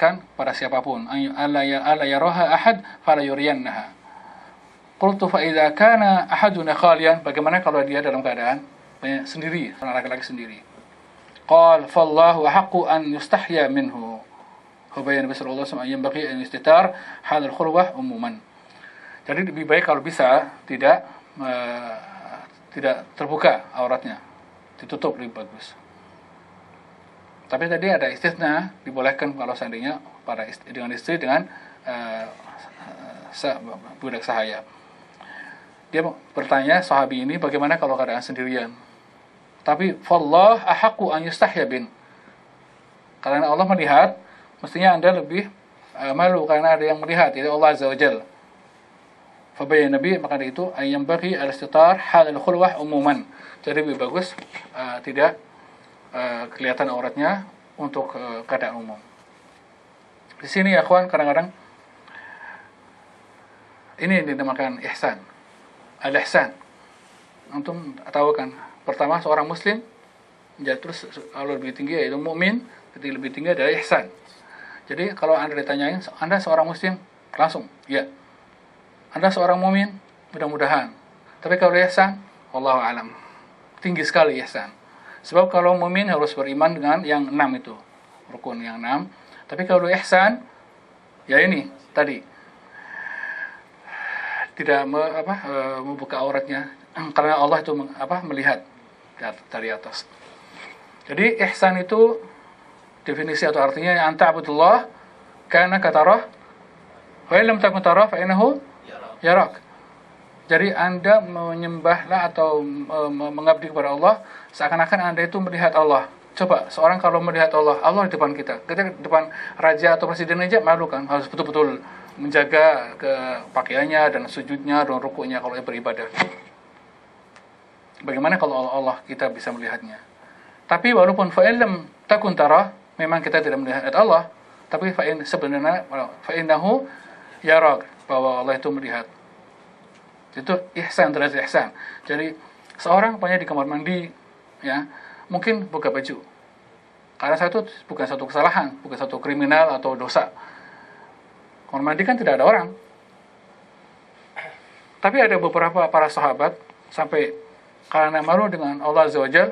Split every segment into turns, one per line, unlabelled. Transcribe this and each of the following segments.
perlihatkan pada siapapun. Alla yaraha ahad fala yuriyannaha. Qultu fa idza kana ahaduna khalian, bagaimana kalau dia dalam keadaan sendiri, seorang laki-laki sendiri? Qal fallahu ahaqqu an yustahya minhu. Hubayyan Nabi sallallahu alaihi wasallam yanbaghi an yustatar hadal khulwah umuman. Jadi lebih baik kalau bisa tidak terbuka auratnya, ditutup lebih bagus. Tapi tadi ada istisna, dibolehkan kalau seandainya dengan istri dengan budak sahaya. Dia bertanya sahabi ini bagaimana kalau keadaan sendirian. Tapi fallah ahaqqu an yustahya bin. Karena Allah melihat, mestinya Anda lebih malu karena ada yang melihat, yaitu Allah Azza wa Jalla. Fa bayyana Nabi, maka itu ayam bagi al-istitar hal al-khulwah umuman. Jadi lebih bagus tidak kelihatan auratnya untuk keadaan umum. Di sini ya kawan, kadang-kadang ini dinamakan ihsan. Al-ihsan. Antum tahu kan? Pertama seorang muslim, terus kalau lebih tinggi yaitu mukmin, jadi lebih tinggi adalah ihsan. Jadi kalau Anda ditanyain, Anda seorang muslim, langsung ya. Anda seorang mukmin, mudah-mudahan. Tapi kalau ihsan, wallahu alam. Tinggi sekali ihsan. Sebab kalau mukmin harus beriman dengan yang 6 itu, rukun yang 6. Tapi kalau ihsan, ya ini tadi tidak membuka auratnya, karena Allah itu melihat dari atas. Jadi ihsan itu definisi atau artinya anta abudullah kana katarah wa illam takun tarah fa innahu yarak. Jadi Anda menyembahlah atau mengabdi kepada Allah seakan-akan Anda itu melihat Allah. Coba seorang kalau melihat Allah di depan kita di depan raja atau presiden aja malu kan, harus betul-betul menjaga pakaiannya dan sujudnya dan rukuknya kalau beribadah. Bagaimana kalau Allah kita bisa melihatnya? Tapi walaupun fa'illam takun tarah, memang kita tidak melihat Allah, tapi sebenarnya fa'innahu yarak, bahwa Allah itu melihat. Itu ihsan, derajat ihsan. Jadi seorang di kamar mandi, ya, mungkin buka baju. Karena bukan satu kesalahan, bukan satu kriminal atau dosa. Kamar mandi kan tidak ada orang. Tapi ada beberapa para sahabat sampai karena malu dengan Allah Azza wa Jalla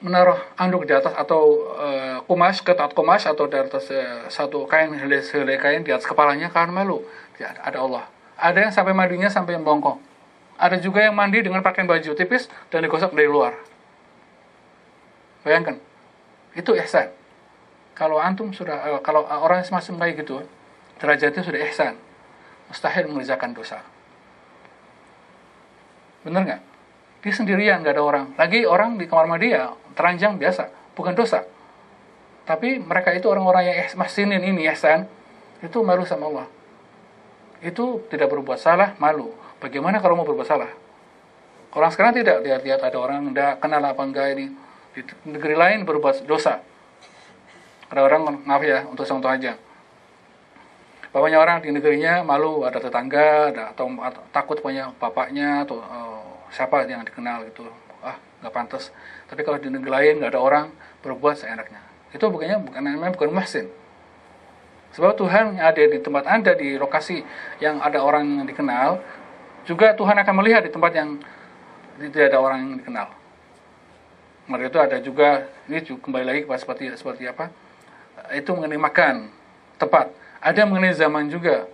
menaruh anduk di atas atau ketat kumas atau di atas satu helai kain di atas kepalanya karena malu. Ada Allah. Ada yang sampai mandinya sampai bongkok. Ada juga yang mandi dengan pakaian baju tipis dan digosok dari luar. Bayangkan. Itu ihsan. Kalau antum sudah kalau orang semacam kayak gitu, derajatnya sudah ihsan. Mustahil mengerjakan dosa. Benar nggak? Dia sendirian, nggak ada orang. Lagi orang di kamar mandi ya teranjang biasa, bukan dosa. Tapi mereka itu orang-orang yang mahsinin ini ihsan, itu malu sama Allah. Itu tidak berbuat salah, malu. Bagaimana kalau mau berbuat salah? Orang sekarang tidak lihat ada orang tidak kenal apa enggak ini di negeri lain berbuat dosa. Ada orang, maaf ya, untuk contoh aja. Bapaknya orang di negerinya malu, ada tetangga, atau takut punya bapaknya atau siapa yang dikenal gitu. Nggak pantas. Tapi kalau di negeri lain nggak ada orang, berbuat seenaknya. Itu bukan muhsin. Sebab Tuhan yang ada di tempat Anda, di lokasi yang ada orang yang dikenal, juga Tuhan akan melihat di tempat yang tidak ada orang yang dikenal. Maka itu ada juga, ini kembali lagi seperti apa? Itu mengenai makan, tepat. Ada mengenai zaman juga.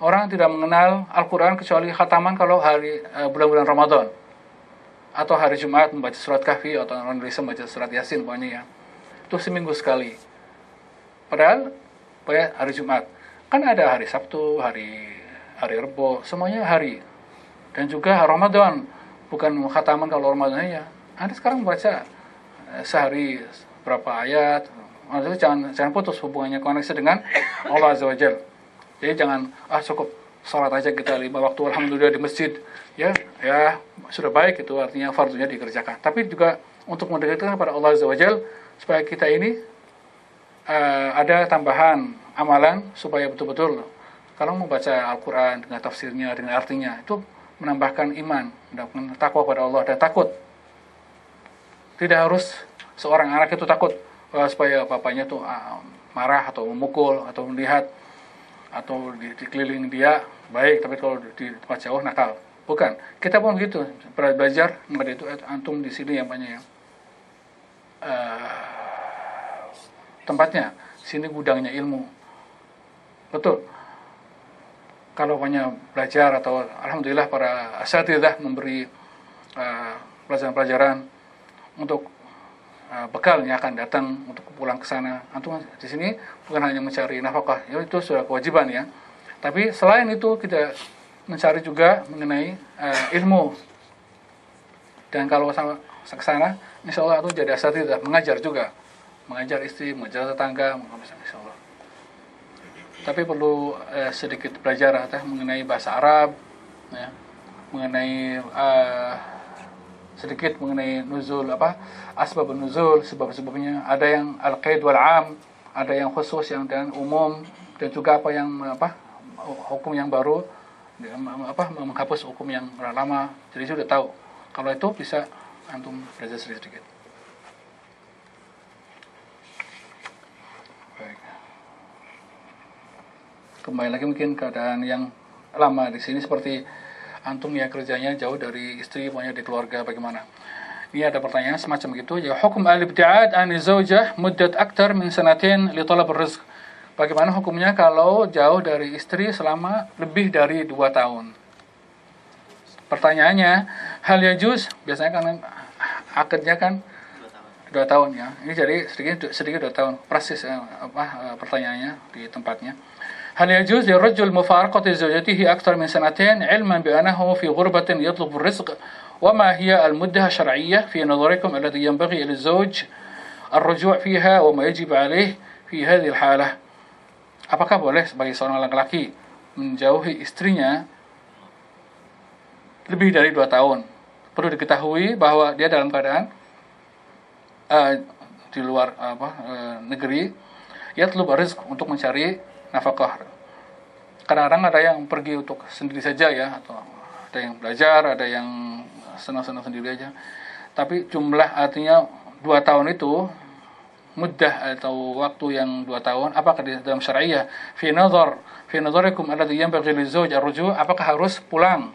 Orang tidak mengenal Al-Quran kecuali khataman kalau bulan-bulan Ramadan. Atau hari Jumat membaca surat Kahfi, atau orang Indonesia membaca surat Yasin, pokoknya ya. Itu seminggu sekali. Padahal hari Jumat kan ada hari Sabtu, hari Rebo, semuanya hari. Dan juga Ramadan, bukan khataman kalau Ramadan ya. Anda sekarang baca sehari berapa ayat. Maksudnya jangan putus hubungannya, koneksi dengan Allah Azza wa Jalla. Jadi jangan cukup sholat aja kita 5 waktu alhamdulillah di masjid. Ya sudah baik, itu artinya fardunya dikerjakan. Tapi juga untuk mendekatkan kepada Allah Azza wa Jalla supaya kita ini ada tambahan amalan supaya betul-betul kalau membaca Al-Quran dengan tafsirnya, dengan artinya, itu menambahkan iman, menambahkan takwa kepada Allah dan takut. Tidak harus seorang anak itu takut supaya bapaknya tuh marah atau memukul atau melihat atau di keliling dia baik, tapi kalau di tempat jauh nakal. Bukan. Kita pun gitu belajar. Maka itu antum di sini yang banyak yang tempatnya, sini gudangnya ilmu. Betul. Kalau banyak belajar atau alhamdulillah para asatidzah memberi pelajaran-pelajaran untuk bekalnya akan datang untuk pulang ke sana. Antum di sini bukan hanya mencari nafkah, ya itu sudah kewajiban ya. Tapi selain itu kita mencari juga mengenai ilmu. Dan kalau sama ke sana, insya Allah antum jadi asatidzah, mengajar juga, mengajar istri, mengajar tetangga, insya Allah. Tapi perlu sedikit belajar mengenai bahasa Arab, ya, mengenai sedikit mengenai nuzul asbabun nuzul, sebab-sebabnya. Ada yang al-qaid wal 'am, ada yang khusus yang dan umum, dan juga hukum yang baru, menghapus hukum yang lama. Jadi sudah tahu. Kalau itu bisa antum belajar sedikit. Baik. Kembali lagi mungkin keadaan yang lama di sini seperti antum ya kerjanya jauh dari istri, maunya di keluarga, bagaimana? Ini ada pertanyaan semacam gitu. Ya, hukum al-ibtiad an zaujah muddat aktar min sanatin li talab ar-rizq. Bagaimana hukumnya kalau jauh dari istri selama lebih dari 2 tahun? Pertanyaannya, hal yajuz, biasanya kan akadnya kan 2 tahun ya. Ini jadi sedikit 2 tahun. Persis pertanyaannya di tempatnya. هل يجوز للرجل مفارقة زوجته أكثر من 2 علما بأنه في غربة يطلب الرزق وما هي المدة الشرعية في نظركم الذي ينبغي للزوج الرجوع فيها وما يجب عليه في هذه الحالة? Apakah boleh bagi seorang laki-laki menjauhi istrinya lebih dari 2 tahun? Perlu diketahui bahwa dia dalam keadaan di luar negeri, yatlub rizq, untuk mencari nafkah. Kadang-kadang ada yang pergi untuk sendiri saja ya, atau ada yang belajar, ada yang senang-senang sendiri aja. Tapi jumlah artinya 2 tahun itu muddah atau waktu yang 2 tahun, apakah di dalam syariah fi nadharikum alladhi yanbaghi lizawj ar-ruju', apakah harus pulang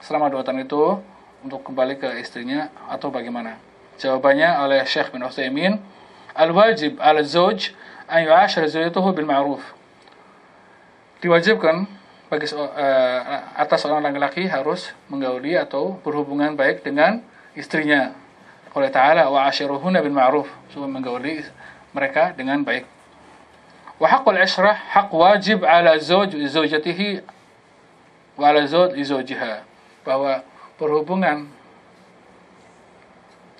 selama 2 tahun itu untuk kembali ke istrinya atau bagaimana? Jawabannya oleh Syekh bin Utsaimin, al-wajib 'ala az-zawj an yu'ashira zawjatahu bil ma'ruf. Diwajibkan bagi atas seorang laki-laki harus menggauli atau berhubungan baik dengan istrinya. Qala ta'ala wa 'ashiruhunna bil ma'ruf, supaya menggauli mereka dengan baik. Wa haqqul 'ishrah haq wajib 'ala zawj zawjatihi wa 'ala zawj li zawjiha, bahwa berhubungan,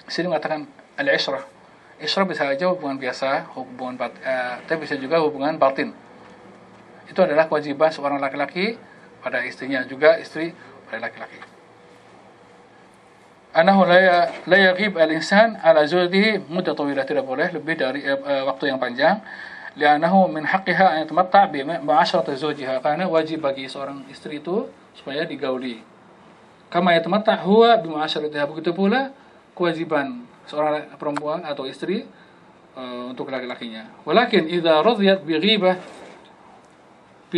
sini mengatakan al-'ishrah. Ishrah bisa saja hubungan biasa, tapi bisa juga hubungan batin. Itu adalah kewajiban seorang laki-laki pada istrinya, juga istri pada laki-laki. Anahu la yaghib al-insan ala zawjihi muddah tawilah, tidak boleh lebih dari waktu yang panjang. Li'annahu min haqqiha an yatamatta' bi mu'asharati zawjiha, karena wajib bagi seorang istri itu supaya digauli. Kama yatamatta' huwa bi mu'asharatiha, begitu pula kewajiban seorang perempuan atau istri untuk laki-lakinya. Walakin idza radiyat bi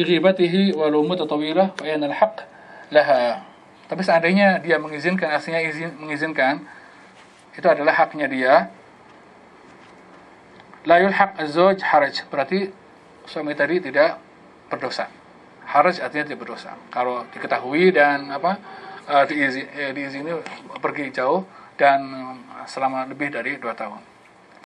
ghibatihi walau muddah tawilah fa inna al-haqq laha. Tapi seandainya dia mengizinkan, aslinya mengizinkan, itu adalah haknya dia. La yulhaq az-zawj haraj, berarti suami tadi tidak berdosa. Haraj artinya tidak berdosa kalau diketahui dan diizini pergi jauh dan selama lebih dari 2 tahun.